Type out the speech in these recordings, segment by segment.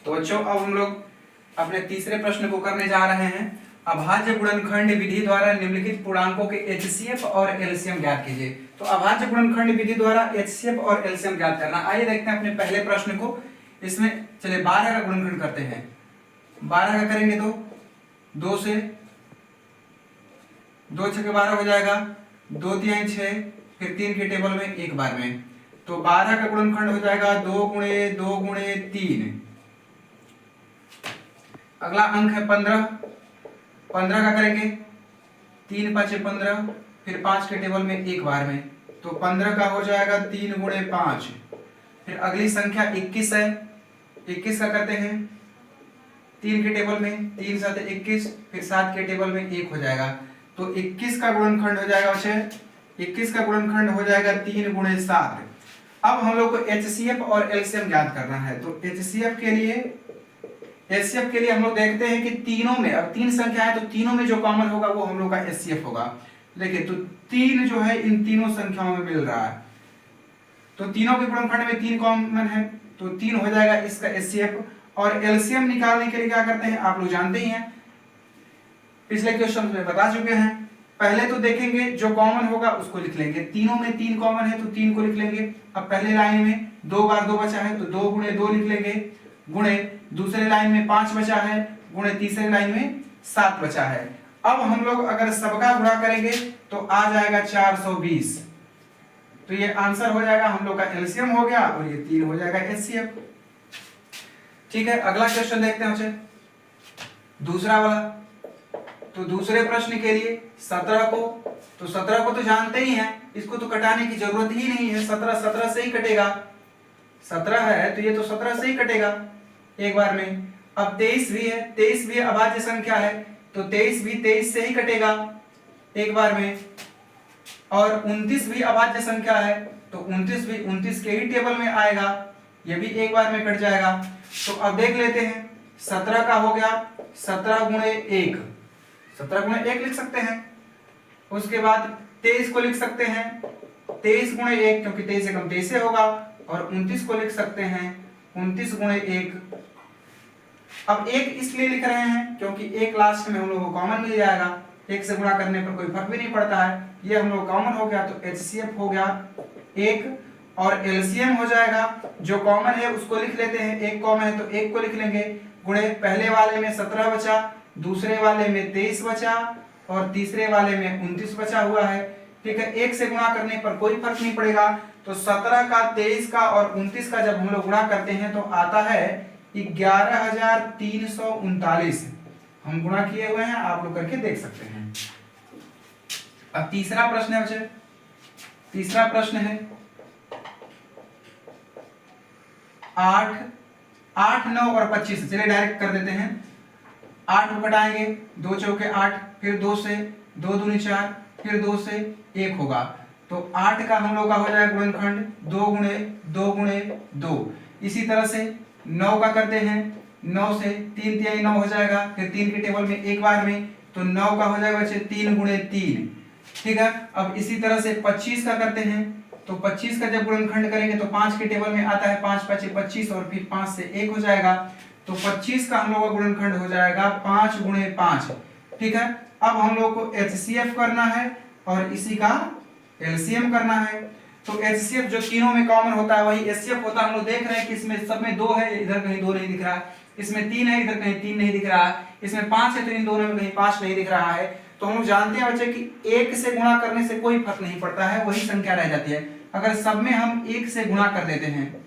तो बच्चों अब हम लोग अपने तीसरे प्रश्न को करने जा रहे हैं। अभाज्य गुणनखंड विधि द्वारा निम्नलिखित पूर्णांकों के एचसीएफ और एलसीएम ज्ञात कीजिए। तो अभाज्य गुणनखंड विधि द्वारा एचसीएफ और एलसीएम ज्ञात करना। आइए देखते हैं अपने पहले प्रश्न को। इसमें चलिए 12 का गुणनखंड करते हैं। 12 का करेंगे तो 2 से 2 6 के 12 हो जाएगा, 2 3 6, फिर 3 के टेबल में एक बार में। तो 12 का गुणनखंड हो जाएगा 2 गुणे 2 गुणे 3। अगला अंक है 15। 15 का करेंगे 3 5 15, फिर 5 के टेबल में एक बार में। तो 15 का हो जाएगा 3 गुणे 5। फिर अगली संख्या 21 है। 21 का करते हैं 3 के टेबल में 3 7 21, फिर 7 के टेबल में 1 हो जाएगा। तो 21 का गुणनखंड हो जाएगा बच्चे 21 का गुणनखंड हो जाएगा 3 गुणे 7। अब हम लोग को एचसीएफ और एलसीएम ज्ञात करना है। तो एचसीएफ के लिए हम लोग देखते हैं कि तीनों में, अब 3 संख्या है तो तीनों में जो कॉमन होगा वो हम लोग का एचसीएफ होगा। देखिए तो 3 जो है इन तीनों संख्याओं में मिल रहा है, तो तीनों के गुणनखंड में 3 कॉमन है, तो 3 हो जाएगा इसका एचसीएफ। और एलसीएम निकालने के लिए क्या करते हैं आप लोग जानते ही हैं, पिछले क्वेश्चन में बता चुके हैं। पहले तो देखेंगे जो कॉमन होगा उसको लिख लेंगे। तीनों में 3 कॉमन है तो 3 को लिख लेंगे। अब पहले लाइन में 2 बार 2 बचा है तो 2 गुणे 2 लिख लेंगे, गुणे दूसरे लाइन में 5 बचा है, गुणे तीसरे लाइन में 7 बचा है। अब हम लोग अगर सबका गुणा करेंगे तो आ जाएगा 420। तो ये आंसर हो जाएगा हम लोग का एलसीएम हो गया और ये 3 हो जाएगा एचसीएफ। ठीक है, अगला क्वेश्चन देखते हैं बच्चे, दूसरा वाला। तो दूसरे प्रश्न के लिए 17 को, तो 17 को तो जानते ही हैं, इसको तो कटाने की जरूरत ही नहीं है। 17 से ही कटेगा। 17 है तो ये तो 17 से ही कटेगा एक बार में। अब 23 भी है, 23 भी अभाज्य संख्या है तो 23 भी 23 से ही कटेगा एक बार में। और 29 भी अभाज्य संख्या है तो 29 भी 29 के ही टेबल में आएगा, ये भी एक बार में कट जाएगा। तो अब देख लेते हैं, 17 का हो गया 17 गुणे 1, 17 गुणे 1 लिख सकते हैं। उसके बाद 23 को लिख सकते हैं 23 गुणे 1, क्योंकि 23 से कम 23 से होगा। और 29 को लिख सकते हैं 29 गुणे 1। अब 1 इसलिए लिख रहे हैं क्योंकि 1 लास्ट में हम लोग को कॉमन मिल जाएगा, 1 से गुणा करने पर कोई फर्क भी नहीं पड़ता है। ये हम लोग कॉमन हो गया तो एचसीएफ हो गया 1 और एलसीएम हो जाएगा। जो कॉमन है उसको लिख लेते हैं, 1 कॉमन है तो 1 को लिख लेंगे, गुणे पहले वाले में 17 बचा, दूसरे वाले में 23 बचा और तीसरे वाले में 29 बचा हुआ है। ठीक है, 1 से गुणा करने पर कोई फर्क नहीं पड़ेगा। तो 17 का 23 का और 29 का जब हम लोग गुणा करते हैं तो आता है 11339। हम गुणा किए हुए हैं, आप लोग करके देख सकते हैं। अब तीसरा प्रश्न है बच्चे, तीसरा प्रश्न है 8 9 और 25। चलिए डायरेक्ट कर देते हैं। 8 को घटाएंगे, 2 चौके 8, फिर 2 से 2 दूनी 4, फिर 2 से 1 होगा। तो 8 का हम लोग का हो जाएगा गुणनखंड 2 गुणे 2 गुणे 2। इसी तरह से 9 का करते हैं, 9 से 3 3 9 हो जाएगा, फिर 3 के टेबल में एक बार में। तो 9 का हो जाएगा बच्चे 3 गुणे 3। ठीक है, अब इसी तरह से 25 का करते हैं। तो 25 का जब गुणनखंड करेंगे तो 5 के टेबल में आता है 5 5 25 और फिर 5 से 1 हो जाएगा। तो 25 का हम लोग का गुणनखंड हो जाएगा 5 गुणे 5। ठीक है, अब हम लोग को एचसीएफ करना है और इसी का एलसीएम करना है। तो एचसीएफ जो तीनों में कॉमन होता है वही एचसीएफ होता है। हम लोग देख रहे हैं कि इसमें सब में 2 है, इधर कहीं 2 नहीं दिख रहा है। इसमें 3 है, इधर कहीं 3 नहीं दिख रहा है। इसमें 5 है तो इन दोनों में कहीं 5 नहीं दिख रहा है। तो हम लोग जानते हैं बच्चे कि 1 से गुणा करने से कोई फर्क नहीं पड़ता है, वही संख्या रह जाती है। अगर सब में हम 1 से गुणा कर देते हैं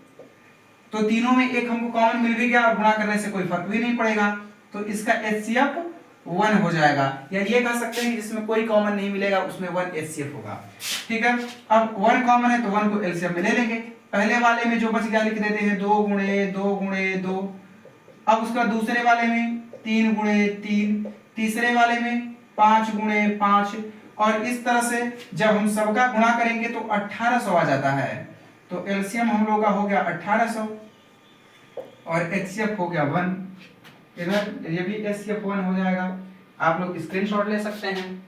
तो तीनों में 1 हमको कॉमन मिल भी गया और गुणा करने से कोई फर्क भी नहीं पड़ेगा। तो इसका एचसीएफ 1 हो जाएगा, या ये कह सकते हैं कि जिसमें कोई कॉमन नहीं मिलेगा उसमें 1 एचसीएफ होगा। ठीक है, अब 1 कॉमन है तो 1 को एलसीएम में ले लेंगे। पहले वाले में जो बच गया लिख देते हैं 2 गुणे 2 गुणे 2। अब उसका दूसरे वाले में 3 गुणे 3, तीसरे वाले में 5 गुणे 5। और इस तरह से जब हम सबका गुणा करेंगे तो 1800 आ जाता है। तो एलसीएम हम लोग का हो गया 1800 और एचसीएफ हो गया 1। इधर ये भी एचसीएफ 1 हो जाएगा। आप लोग स्क्रीनशॉट ले सकते हैं।